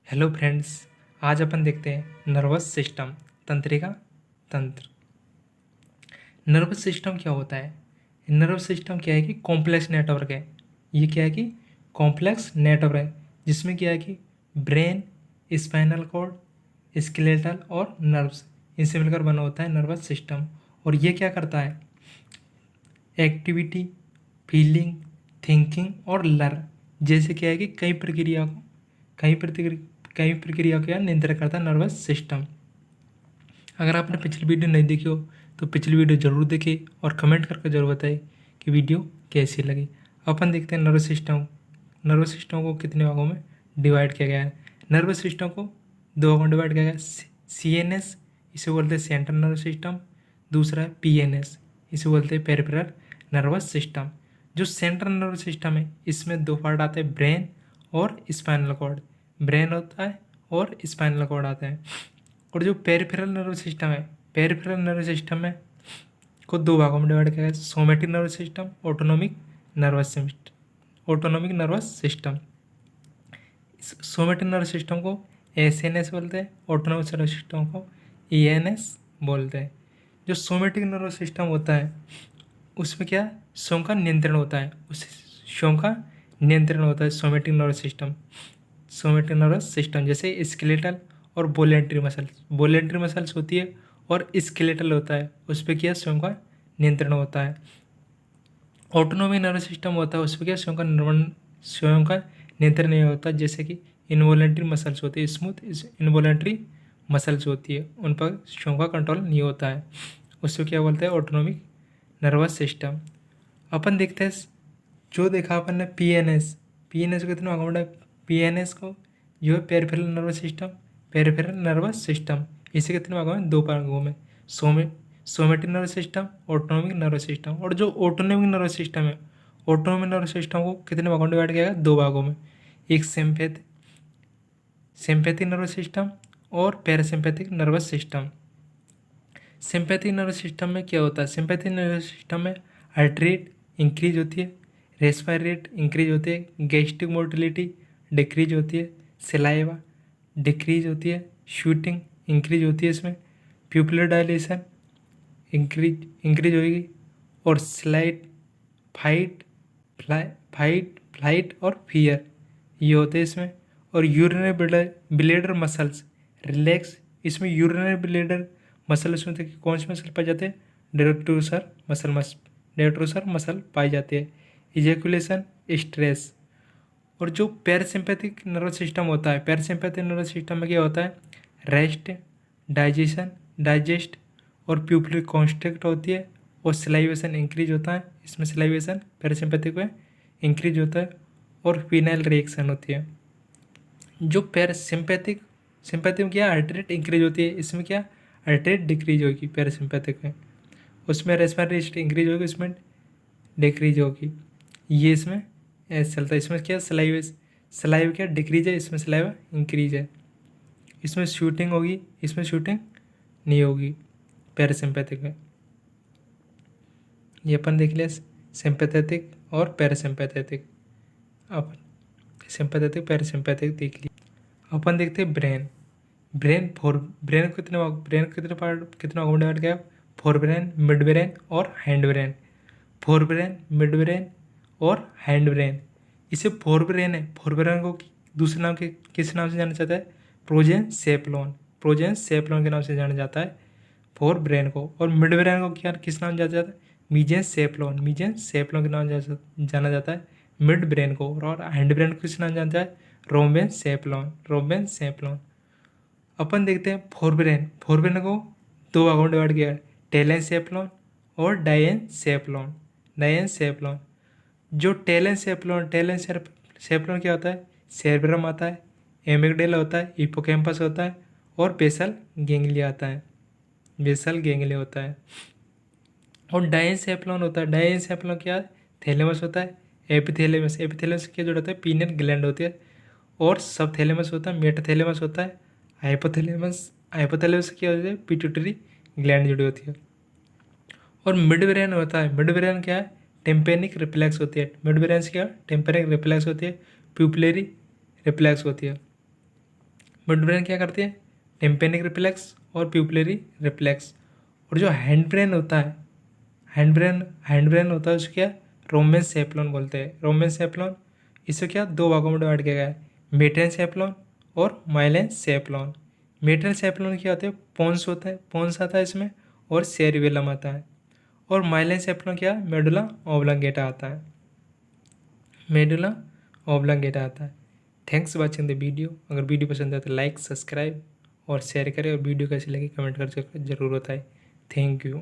Hello friends. आज अपन देखते हैं नर्वस सिस्टम, तंत्रिका तंत्र। नर्वस सिस्टम क्या होता है? नर्वस सिस्टम क्या है कि कॉम्प्लेक्स नेटवर्क है। ये क्या है कि कॉम्प्लेक्स नेटवर्क है जिसमें क्या है कि ब्रेन, स्पाइनल कॉर्ड, स्केलेटल और नर्व्स इनसे मिलकर बना होता है नर्वस सिस्टम। और ये क्या करता है? एक्टिविटी, फीलिंग, थिंकिंग और लर्न जैसे क्या है कि कई प्रक्रिया का नियंत्रण करता है नर्वस सिस्टम। अगर आपने पिछली वीडियो नहीं देखी हो तो पिछली वीडियो जरूर देखें और कमेंट करके जरूर बताएं कि वीडियो कैसी लगी। अपन देखते हैं नर्वस सिस्टम को कितने भागों में डिवाइड किया गया है। नर्वस सिस्टम को दो भागों में डिवाइड किया गया है। CNS इसे बोलते हैं सेंट्रल नर्वस सिस्टम, दूसरा है PNS इसे बोलते हैं पेरिफेरल नर्वस सिस्टम। जो सेंट्रल नर्वस सिस्टम है इसमें दो पार्ट आते हैं, ब्रेन और स्पाइनल कॉर्ड। ब्रेन होता है और स्पाइनल कॉर्ड आता है। और जो पेरिफेरल नर्वस सिस्टम में को दो भागों में डिवाइड किया गया है, somatic nervous system, autonomic nervous system. Somatic nervous system को SNS बोलते हैं, ऑटोनोमिक नर्वस सिस्टम को ENS बोलते हैं। जो सोमैटिक नर्वस सिस्टम होता है उसमें क्या स्वयं का नियंत्रण होता है, सोमैटिक नर्वस सिस्टम जैसे स्केलेटल और वोलेंट्री मसल्स होती है और स्केलेटल होता है, उस पर क्या स्वयं का नियंत्रण होता है। ऑटोनोमिक नर्वस सिस्टम होता है उस पर क्या स्वयं का नियंत्रण नहीं होता, जैसे कि इनवॉलेंट्री मसल्स होती है, स्मूथ इनवॉलेंट्री मसल्स होती है, उन पर स्वयं का कंट्रोल नहीं होता है, उसको क्या बोलते हैं ऑटोनोमिक नर्वस सिस्टम। अपन देखते हैं जो देखा अपन ने PNS को कितना भागों में PNS को जो है पेरिफेरल नर्वस सिस्टम इसे कितने भागों में? दो भागों में, somatic nervous system, autonomic nervous system. और जो ऑटोनोमिक नर्वस सिस्टम को कितने भागों में डिवाइड किया गया? दो भागों में, एक सिंपैथिक नर्वस सिस्टम और parasympathetic nervous system. Sympathetic nervous system में क्या होता है? सिंपैथिक नर्वस सिस्टम में हार्ट रेट इंक्रीज होती है, रेस्पिरेशन रेट इंक्रीज होती है, गैस्ट्रिक मोटिलिटी डिक्रीज होती है, सलाइवा डिक्रीज होती है, शूटिंग इंक्रीज होती है, इसमें प्यूपिलर डायलेशन इंक्रीज होगी, और स्लाइड फ्लाइट और फियर ये होते हैं इसमें। और यूरिनरी ब्लेडर मसल्स रिलैक्स, इसमें यूरिनरी ब्लेडर मसल्स में कौन से मसल पाए जाते हैं? डेरोट्रूसर मसल पाई जाती है। Ejaculation, stress. और जो पैरासिम्पैथिक नर्वस सिस्टम होता है, पैरासिम्पैथिक नर्वस सिस्टम में क्या होता है? रेस्ट, डाइजेस्ट और प्यूपिल कॉन्स्ट्रिक्ट होती है, और सलाइवेशन इंक्रीज होता है, इसमें सलाइवेशन पैरासिम्पैथिक में इंक्रीज होता है, और फिनाइल रिएक्शन होती है। जो पैरासिम्पैथिक में क्या हार्ट रेट इंक्रीज होती है, इसमें क्या हार्ट रेट डिक्रीज होगी पैरासिम्पैथिक में, उसमें रेस्पिरेटरी रेट इंक्रीज होगी, उसमें डिक्रीज होगी। ये इसमें ऐसे चलता है। इसमें क्या सलाइव क्या डिक्रीज है, इसमें सलाइव इंक्रीज है। इसमें शूटिंग होगी, इसमें शूटिंग नहीं होगी पैरासिम्पैथिक में। ये अपन देख लिया सिंपैथेटिक और पैरासिम्पैथेटिक। अपन सिंपैथेटिक पैरासिम्पैथिक देख लिया। अपन देखते हैं ब्रेन को कितने पार्ट कितने भागों में डिवाइड किया? फोर ब्रेन, मिड ब्रेन और hind brain. Fore brain, mid brain और हैंड ब्रेन। इसे फोर ब्रेन को दूसरे नाम के किस नाम से जाना जाता है? प्रोजेनसेप्लॉन के नाम से जाना जाता है फोर ब्रेन को। और मिड ब्रेन को क्या किस नाम से जाना जाता है? मीजेंसेप्लॉन के नाम जाना जाता है मिड ब्रेन को। और हैंड ब्रेन को किस नाम जाना जाता है? रोम्बेनसेप्लॉन। अपन देखते हैं फोर ब्रेन को दो भागों में डिवाइड किया है, टेलेनसेप्लॉन और डायनसेप्लॉन। जो टेलेनसेप्लॉन क्या होता है? सेरेब्रम आता है, एमिगडाला होता है, हिप्पोकैम्पस होता है, और बेसल गैंग्लिया होता है। और डायनसेप्लॉन क्या? थैलेमस होता है, एपिथैलेमस क्या जुड़ा होता है? पीनियल ग्लैंड होती है, और सब थैलेमस होता है, मेटाथैलेमस होता है, हाइपोथैलेमस क्या होती है? पिट्यूटरी ग्लैंड जुड़ी होती है। और मिड ब्रेन क्या है? टेम्पेनिक रिफ्लेक्स होती है। मिड ब्रेन से क्या? टेम्पेनिक रिफ्लेक्स होती है, प्यूपिलरी रिफ्लेक्स होती है। मिड ब्रेन क्या करती है, टिम्पेनिक रिफ्लेक्स और प्यूपिलरी रिफ्लेक्स। और जो हैंड ब्रेन होता है, हैंड ब्रेन होता है उसको क्या रोमेंस सेप्लॉन बोलते हैं। रोमेंस सेप्लॉन इसे क्या दो भागों में डिवाइड किया गया है, मेटेन सेप्लॉन और माइलेन सेप्लॉन। मेटेन सेप्लॉन क्या होते हैं, पोन्स होता है, पोन्स आता है इसमें, और सेरिबेलम आता है। और माइलेन सेप्लॉन क्या है, मेडुला ऑब्लांगेटा आता है, मेडुला ऑब्लांगेटा आता है। Thanks for watching the video. अगर वीडियो पसंद है तो लाइक, सब्सक्राइब और शेयर करें, और वीडियो कैसी लगी कमेंट कर जरूर बताएं। Thank you.